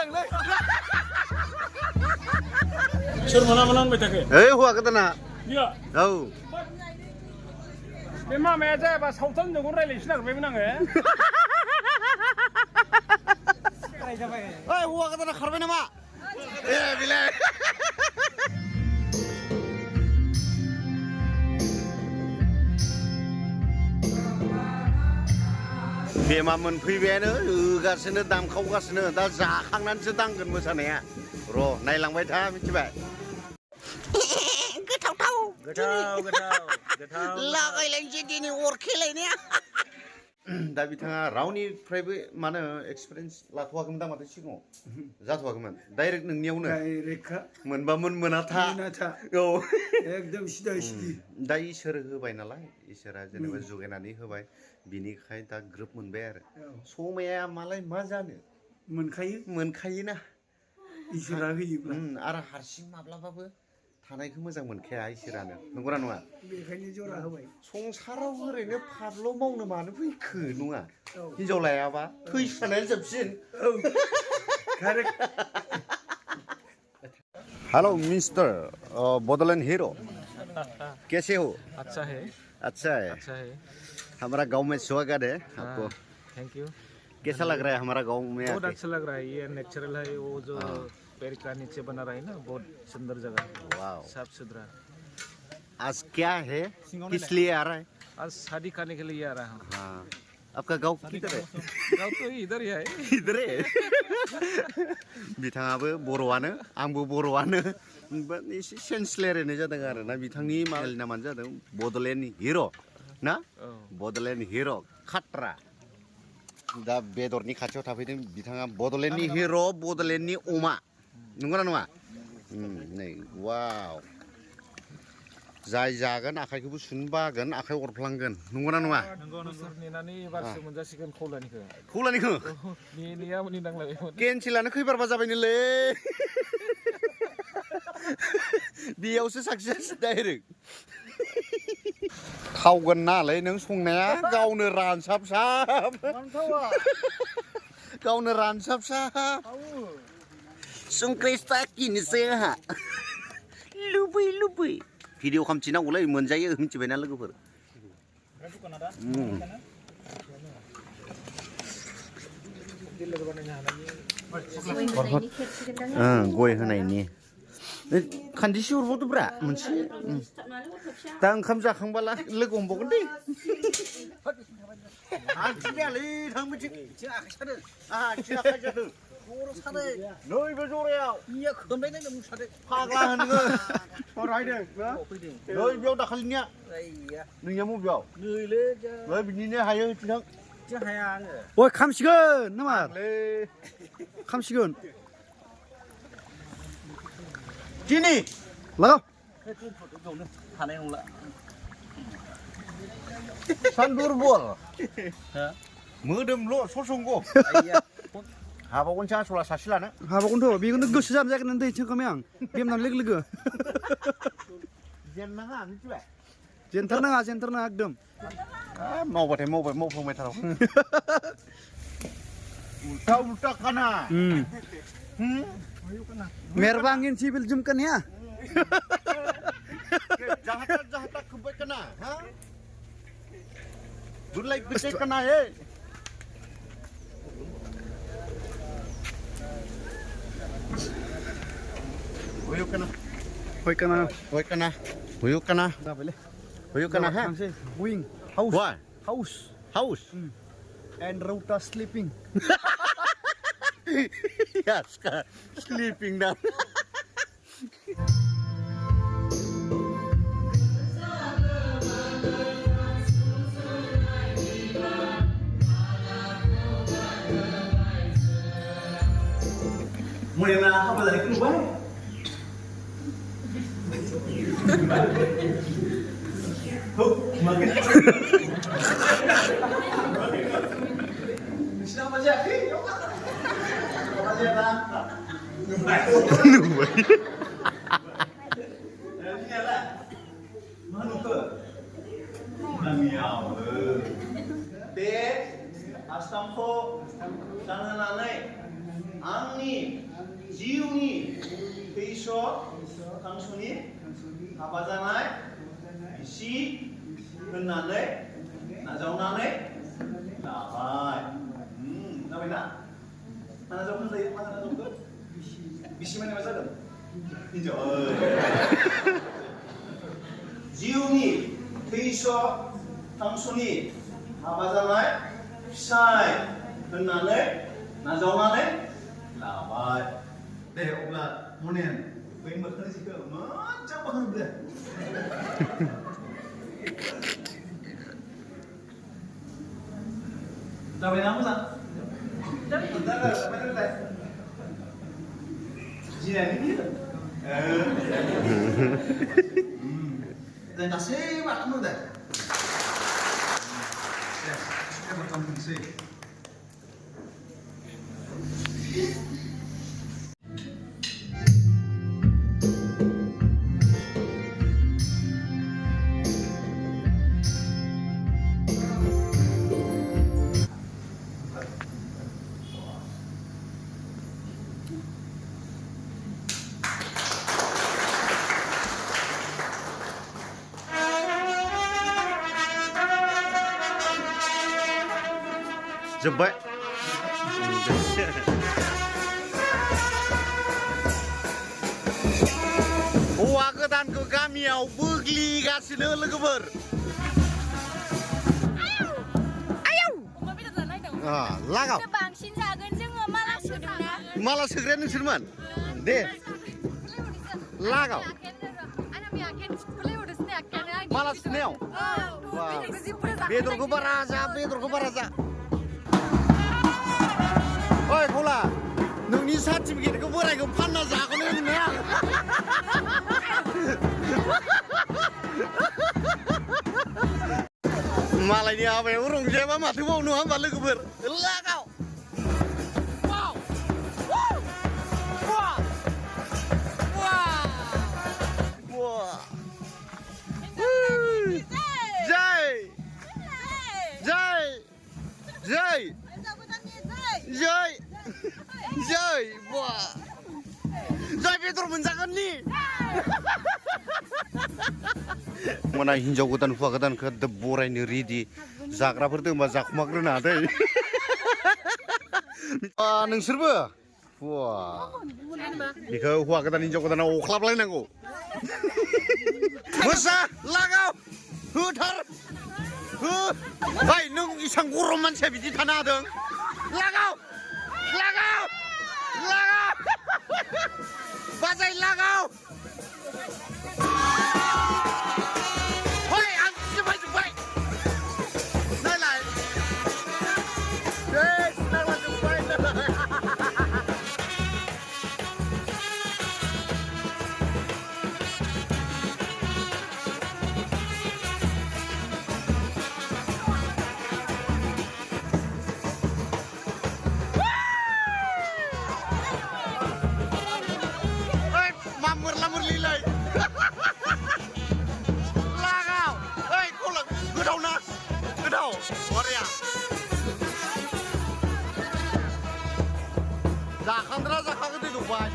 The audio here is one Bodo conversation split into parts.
मोजांलै सोर मोना होनबाय थाखो हौवा गोदाना बियो औ बे मामाया जायाबा सावथालजों रायलायनोसो नागिरबायमोन आङो हौवा गोदाना खारबाय नामा बिलाय बेमा मोनफैबायानो होगासिनो दामखावगासिनो दा जाखांनानैसो दांगोन मोसानाया र' नायलांबाय था मिथिबाय गोथाव लागायलायनोसै दिनै अरखेलायनाया दा बिथाङा रावनिफ्रायबो मानो एक्सपिरियेन्स लाथ'वाखैमोन दा माथो सिगाङाव जाथ'वाखैमोन डाइरेक्ट नोंनियावनो मोनबामोन मोनाथा औ एकदम सिदा सिदि दा इसोर होबाय नालाय इसोरा जेनेबा जुगायनानै होबाय बिनिखाय दा ग्रोब मोनबाय आरो समाया मालाय मा जानो मोनखायोना इसोरा होयोब्ला आरो हारसिं माब्लाबाबो थानायखौ मोजां मोनखाया इसोरानो नंगौना नङा बेखायनो जरा होबाय संसाराव ओरैनो फारल' मावनो मानो फैखो नङा हिनजाव लायाबा थैखानायानो जोबसिन हेलो मिस्टर बडोलैंड हीरो कैसे हो अच्छा है हमारा गांव में स्वागत है आपको थैंक यू कैसा लग रहा है हमारा गांव में बहुत अच्छा लग रहा है ये नेचुरल है वो जो पेड़ का नीचे बना रहा है ना बहुत सुंदर जगह वाह साफ सुथरा आज क्या है किस लिए आ रहा है आज शादी करने के लिए आ रहा हूँ हाँ आपका गांव किधर है गाँव तो इधर ही है इधर है बिथाङाबो बर'आनो आंबो बर'आनो एसे सेन्स रायलायनाय जादों आरो ना बिथांनि मालायनि नामानो जादों बड'लेण्ड हिर' ना बड'लेण्ड हिर' खाट्रा दा बेदरनि खाथियाव थाफैदों बिथाङा बड'लेण्डनि हिर' बड'लेण्डनि अमा नंगौना नङा नै वाव जाय जागोन आखाइखौबो सुनो बागोन आखाइ अरफ्लांगोन नंगौना नङा नेनानै एबारसो मोनजासिगोन खौलानिखौ नेनाया नेनांलायबायमोन केन्सेलानो खैबारबा जाबायनोलै बेयावसो साक्सेस डाइरेक्ट थावगोन नालाय नों संनाया गावनो रानसाबसाब संख्रि साखिनोसै आंहा लुबै भिडिअ खालामथिनांगौलै मोनजायो मिथिबायना लोगोफोर गय होनायनि खान्दिसे हरबावदोब्रा मोनसे दा ओंखाम जाखांबाला लोगो हमबावगोन दे आखियालै थांबोथिं आखाइ सादों आखाइ जादों नैबे जरायाव फाग्ला होनो फरायदों नै बेयाव दाखालिनिया नोंनिया मबेयाव नै बिनिनो हायो बिथां हाया आङो ओइ खामसिगोन नामा खामसिगोन दिनै लागाव हानाय नंला सानदुरबल मोदोमल' ससंग' हाबावगोनसो आसला सासे लानो हाबावगोनथ' बेखौनो गोसो जानो जागोन दै सोंखाबाय आं बेमनानै लोगो जेननाङा मिथिबाय जेनथारनाङा एकदम मावबाथाय मावफ्लांबाय थार उल्टा खाना मेरबांगिन सिबिल जुमकानिया जाहाता खोब्बाय खाना दुलाय गोसै खाना हे Huyuk kana. Ha? Wing. House. What? House. And Ruta sleeping. Yes, sleeping down. Mulai apa dari keluar? Astamko, sana nanay. आंनि जिउनि थैस' थांस'नि हाबा जानाय बिसि होननानै नाजावनानै लाबाय जाबायना नाजावनो जायो मा नाजावखो बिसि माने मा जागोन हिनजाव जिउनि थैस' थांस'नि हाबा जानाय फिसाय होननानै नाजावनानै लाबाय दे अब्ला मनेन बै मोखांनि जिखौ मोजां बोखांदो दे जाबायना मोजां जाबाय जिरायनो बियो जों गासैबो आखाम दे खालामनोसै जोब्बाय हौवा गोदानखौ गामियाव बोग्लिगासिनो लोगोफोर लागाव बांसिन जागोन जोङो माला सोदोंना माला सोग्राया नोंसोरमोन दे लागाव माला सुनायाव बेदरखौ बारा जा ओइ गला नोंनि सार्टिफिकेटखौ बोरायखौ फानना जागोन होननो आं मालायनि हाबायाव रंजायाबा माथो बाव नङा होमबा लोगोफोर लागाव जय बेदर मोनजागोन नि माना हिनजाव गोदान हौवा गोदानखौ बरायनो रेडि जाग्राफोर दंबा जाखुमाग्रोनो हादै नोंसोरबो बेखौ हौवा गोदान हिनजाव गोदाना अख्लाबलायनांगौ मोसा लागाव होथार हो भाई नों इसां गरम मानसिया बिदि थानो हादों लागाव बाजाय लागाव हय आं जोब्बाय नायलाय जाखांद्रा जाखागोन दै दंबाय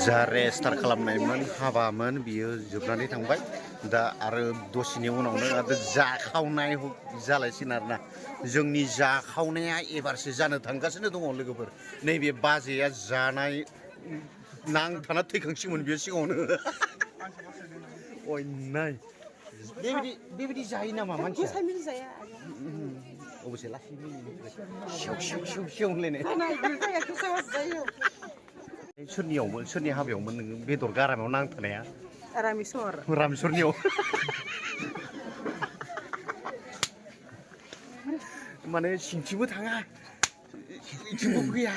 जा रेजिस्टार खालामनायमोन हाबामोन बियो जोबनानै थांबाय दा आरो दसेनि उनावनो जाखावनाय जालायसिगोन आरोना जोंनि जाखावनाया एबारसो जानो थांगासिनो दङ लोगोफोर नैबे बाजैया जानाय नांथाना थैखांसिगोन बियो सिगाङावनो अयनाय बेबायदि जायो नामा मानसिया अबसे लासै सिउ सिउ सिउ सिउ होनलायनाय सोरनियावमोन सोरनि हाबायावमोन नोङो बेदर गारामायाव नांथानाया रामेश्वरनियाव माने सिंथिंबो थाङा इथिंबो फैया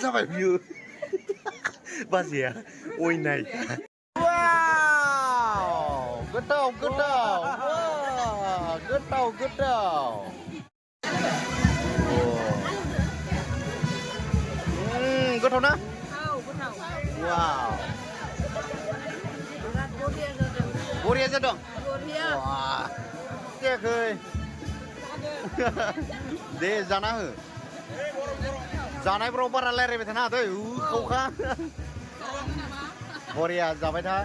जाबाय बियो बाजैया अयनाय गोथाव गोथाव गोथाव गोथाव गोथाव ना वाव बरिया जादों wah जायाखै दे जाना हो जानायफ्राव बारा रायलायबाय थानो हादै खावखा बरिया जाबाय था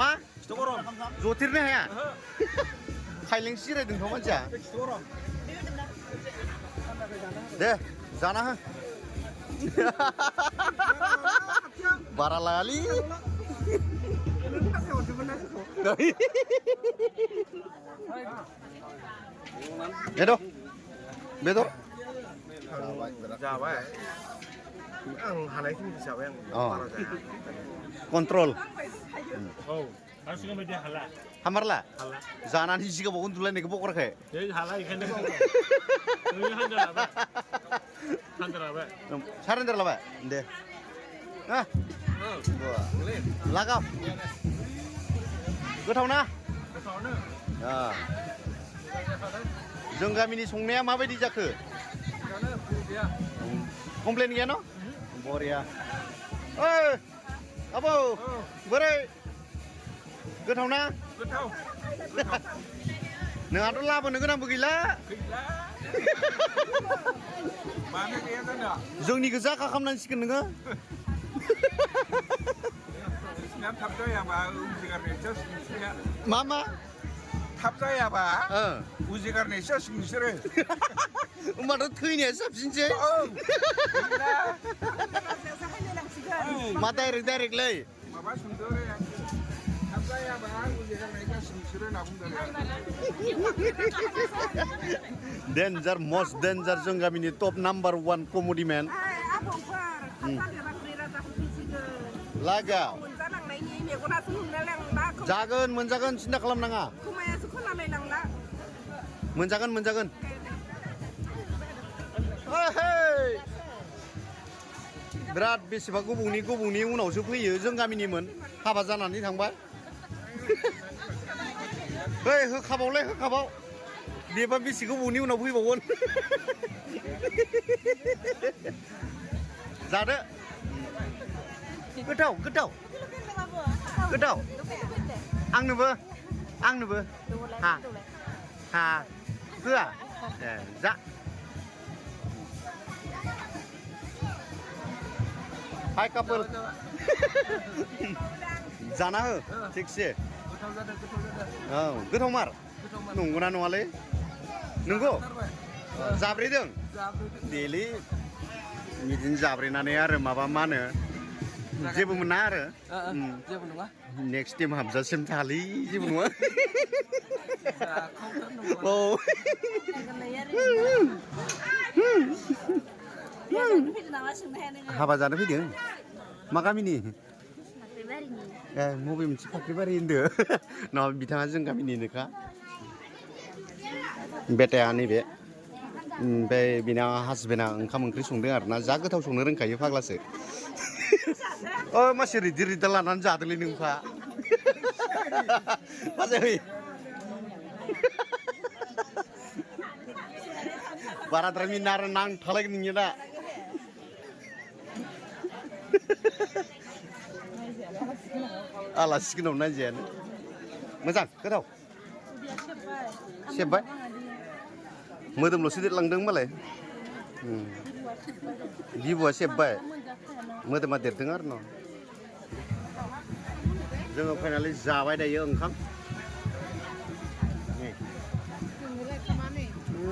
मा जथेरनो हाया खायलें सिरायदोंथ' मानसिया दे जाना हो बारा लायालै बेदर जाबाय आं हानायखिनिखौ जाबाय आं कन्ट्रल औ हारसिङै बायदि हाला हामारला जानानै जिगाबाव उन्दुलायनायखौ बगराखै हाला बेखायनो सारेन्डार लाबाय दे लागाव गोथाव ना जों गामिनि संनाया माबायदि जाखो कमप्लेन गैया न बरिया ओइ आबौ बोरै गोथाव ना नोंहाथ' लाबोनो गोनांबो गैला जोंनिखौ जाखा खालामनांसिगोन नोङो मा मा थाब जायाबा उजिगारनायसो जासिगोन नोंसोरो होमबाथ' थैनाया साबसिनसै मा डाइरेक्टलै माबा सोंदो थाब जायाबा उजिगारनाय जासिगोन नोंसोरो होनना बुंदों डेन्जार मस्ट डेन्जार जों गामिनि टप नाम्बार 1 कमेडि मेन लागाव जागोन मोनजागोन सिन्था खालामनाङा मोनजागोन मोनजागोन बिराद बेसेबा गुबुंनि उनावसो फैयो जों गामिनिमोन हाबा जानानै थांबाय ओइ होखाबावलै होखाबाव बेबा बेसे गोबावनि उनाव फैबावगोन जादो गोथाव गोथाव गोथाव आंनोबो हा होआ जा हाय कापोल जाना हो थिगसे औ गोथाव मार नंगौना नङालै नंगौ जाब्रेदों देलै बिदिनो जाब्रेनानै आरो माबा मा होनो जेबो मोना आरो जेबो नङा नेक्स्ट टाइम हाबजासिम थालै जेबो नङा औ हाबा जानो फैदों मा गामिनि मबे मोनसे फाख्रिबारि होनदों नङा बिथाङा जों गामिनिनोखा बेटाया नैबे ओमफ्राय बिना हासबेन्डआ ओंखाम ओंख्रि संदों आरोना जा गोथाव संनो रोंखायो फाग्लासो मासे रिदा लानानै जादोंलै नोंफा बाजै बाराद्राय मिना आरो नांथालायगोन नोंनिया दा आलासिखौ उनाव नायजायानो मोजां गोथाव सेबबाय मोदोमल'सो देरलांदों होनबालाय बिबुआ सेबबाय मोदोमा देरदों आरो न' जोङो फाइनालि जाबाय दायो ओंखाम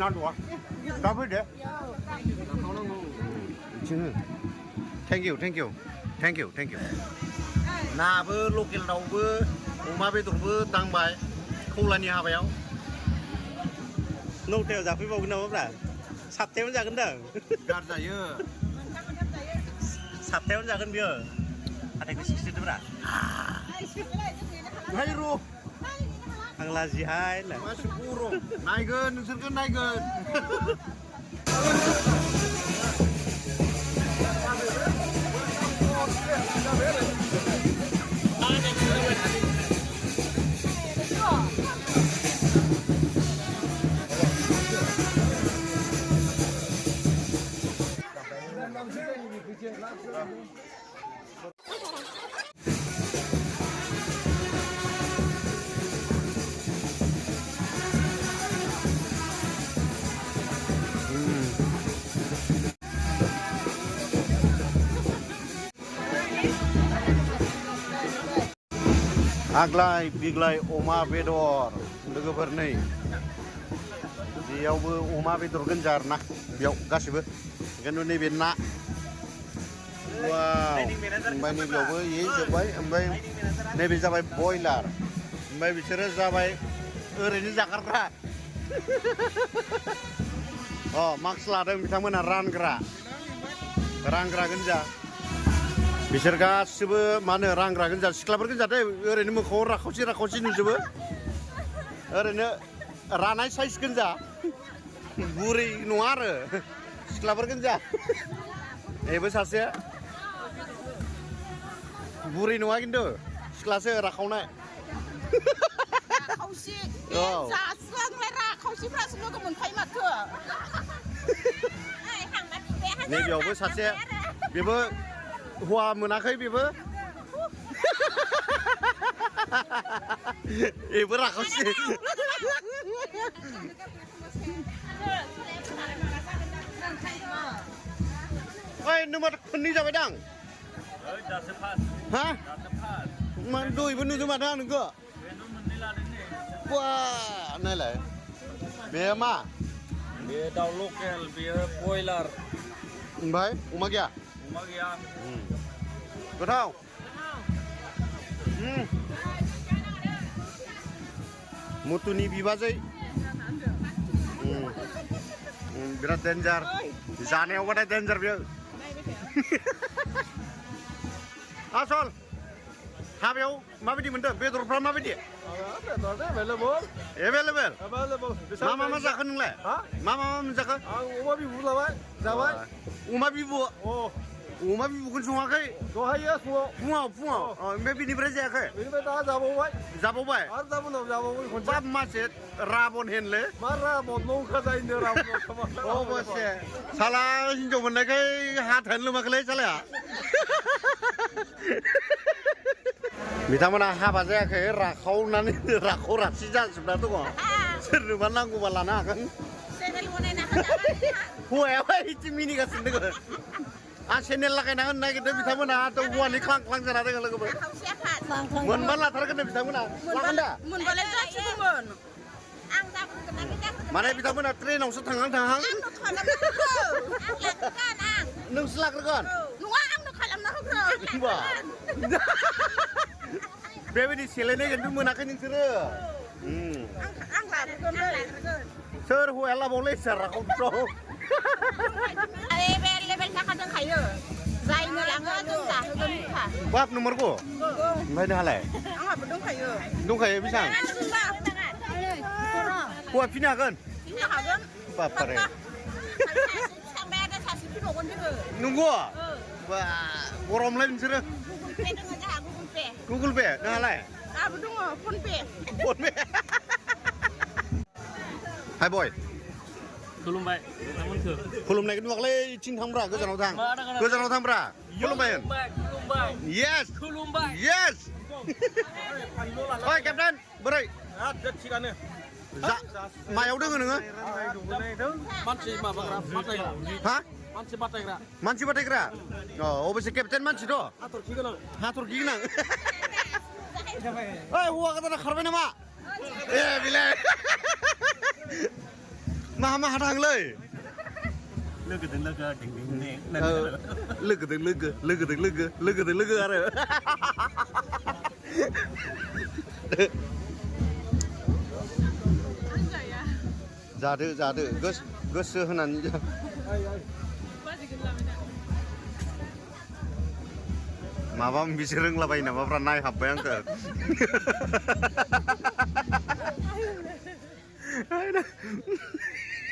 नांगौआ दा फैदो जोङो थेंक इउ नाबो लकेल दाउबो अमा बेदरबो दांबाय खौलानि हाबायाव 9टायाव जाफैबावगोन नामाब्रा 7टायावनो जागोन दां गारजायो 7टायावनो जागोन बियो हाथाइखौ सिक्सटिदोब्रा हाय र' आं लाजिहाय मासि बर' नायगोन नोंसोरखौ नायगोन आग्लाय बिग्लाय अमा बेदर लोगोफोर नै बेयावबो अमा बेदर गोनजा आरोना बेयाव गासिबो खिन्थु नैबे ना वाव ओमफ्राय नैबेयावबो ये जोब्बाय ओमफ्राय नैबे जाबाय बयलार ओमफ्राय बिसोरो जाबाय ओरैनो जागारग्रा अ मास्क लादों बिथांमोना रानग्रा गोनजा बिसोर गासिबो मा होनो रांग्रा गोनजा सिख्लाफोर गोनजा दे ओरैनो मोखाङाव राखावसि नुजोबो ओरैनो रानाय साइज गोनजा बुरै नङा आरो सिख्लाफोर गोनजा बेबो सासे बुरै नङा खिन्थु सिख्लासो राखावनाय राखावसि जास्लांलाय राखावसिफ्रासो लोगो मोनखायो माथो नैबेयावबो सासे बेबो हौवा मोनाखै बेबो बेबो राखावसि ओइ नोंबा खननै जाबाय दां हा दहायबो नुदों माथो आं नोंखौ बा नायलाय बे मा बे दाउ लकेल बेयो बयलार ओमफ्राय अमा गैया गोथाव मुथुनि बिबाजै बिराद डेन्जार जानायावबाथाय डेन्जार बेयो आसल हाबायाव माबायदि मोनदों बेदरफ्रा माबायदि एभेलेबेल मा जाखो नोंलाय मा मोनजाखो अमा बिबु लाबाय जाबाय अमा बिबु अमा बिबुखौनो सङाखै दहायो फुङाव ओमफ्राय बिनिफ्राय जायाखै बेनिफ्राय दा जाबावबाय आरो दा मोनाव जाबावबाय खनसे बाब मासे राबन हेनले मा राबन नंखा जायोनो राबन अबसे साला हिनजाव मोननायखाय हाथायानो लोमाखैलै सालाया बिथांमोना हाबा जायाखै राखावनानै राखाव रासि जाजोबना दङ सोरनोबा नांगौबा लानो हागोन हौवायाबा इदि मिनिगासिनो दङ आं चेनेल लागायना होनो नागिरदों बिथांमोना हौवानि ख्लां ख्लां जाना दङ लोगोफोर मोनबा लाथारगोन बिथांमोना लागोन दा मोनबालाय जासिगौमोन माने बिथांमोना ट्रेनावसो थांहां नोंसो लाग्रोगोन नङा आंनो खालामना होग्रो होमबा बेबायदि सेलायनाय खिन्थु मोनाखै नोंसोरो आं लाग्रोगोन सोर हौवाया लाबावलै सोर राखावफ्राव लेबेल थाखा दंखायो जायनो लाङो जों जाहोगोन बाप नम्बरखौ ओमफ्राय नोंहालाय आंहाबो दंखायो बेसेबां हौवा फिनो हागोन बापारे नंगौ बा गरमलाय नोंसोरो गुगोल पे नोंहालाय आंहाबो दङ फन पे हाय बय खुलुमबाय खुलुमनायखौ नुवाखैलै इथिं थांब्रा गोजानाव थांब्रा खुलुमबाय येस ओइ केप्टेन बोरै थिगानो मायाव दोङो नोङो मानसि माबाग्रा हा मानसि बाथायग्रा अबसे केप्टेन मानसिथ' हाथरखि गोनां ओइ हौवा गोदाना खारबाय नामा ए बिलाय माहा थांलै लोगोदों लोगो आरो जादो गोसो होनानै माबा बिसोर रोंलाबायो नामाफ्रा नायहाबबाय आंखो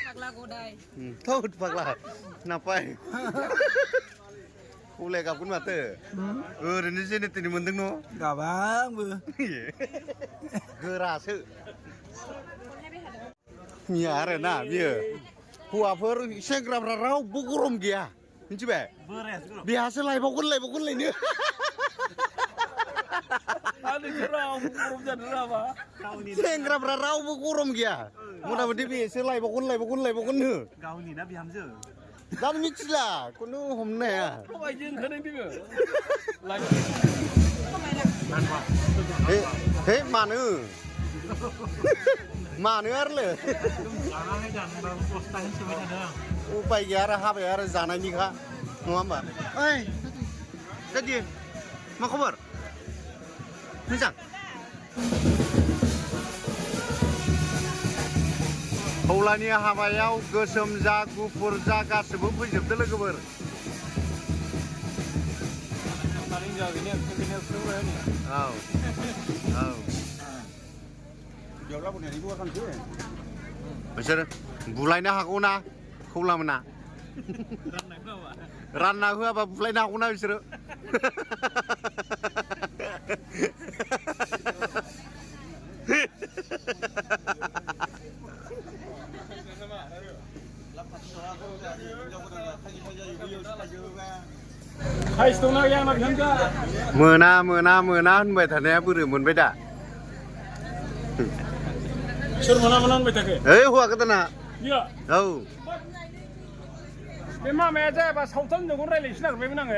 Pagla godai. Thốt Pagla नापाय खौलाय गाबगोन माथो ओरैनो जेने तेने मोनदों न' गाबांबो गोरासो मिया आरोना बियो हौवाफोर सेंग्राफ्रा रावबो गरम गैया मिथिबाय बेहासो लायबावगोनलायनो सेंग्राफ्रा रावबो गरम गैया मथा मथि बेसो लायबावगोननो गावनि ना बिहामजो दा मिथिला खुनु हमनो हाया हे मानो आरोलै उपाय गैया आरो हाबाया आरो जानायनिखा नङा होमबा ओइ दादि मा खबर मोजां हौलानि हाबायाव गोसोम जा गुफुर जा गासैबो फैजोबदो लोगोफोर बिसोर बुलायनो हागौ ना खौलामोना रानना होआबा बुलायनो हागौ ना बिसोरो मोना होनबाय थानाया बोरै मोनबाय दा सोर मोना होनबाय थाखो ओइ हौवा गोदाना औ बे मामाया जायाबा सावथाल नोंखौ रायलायनोसो नागिरबायमोन आङो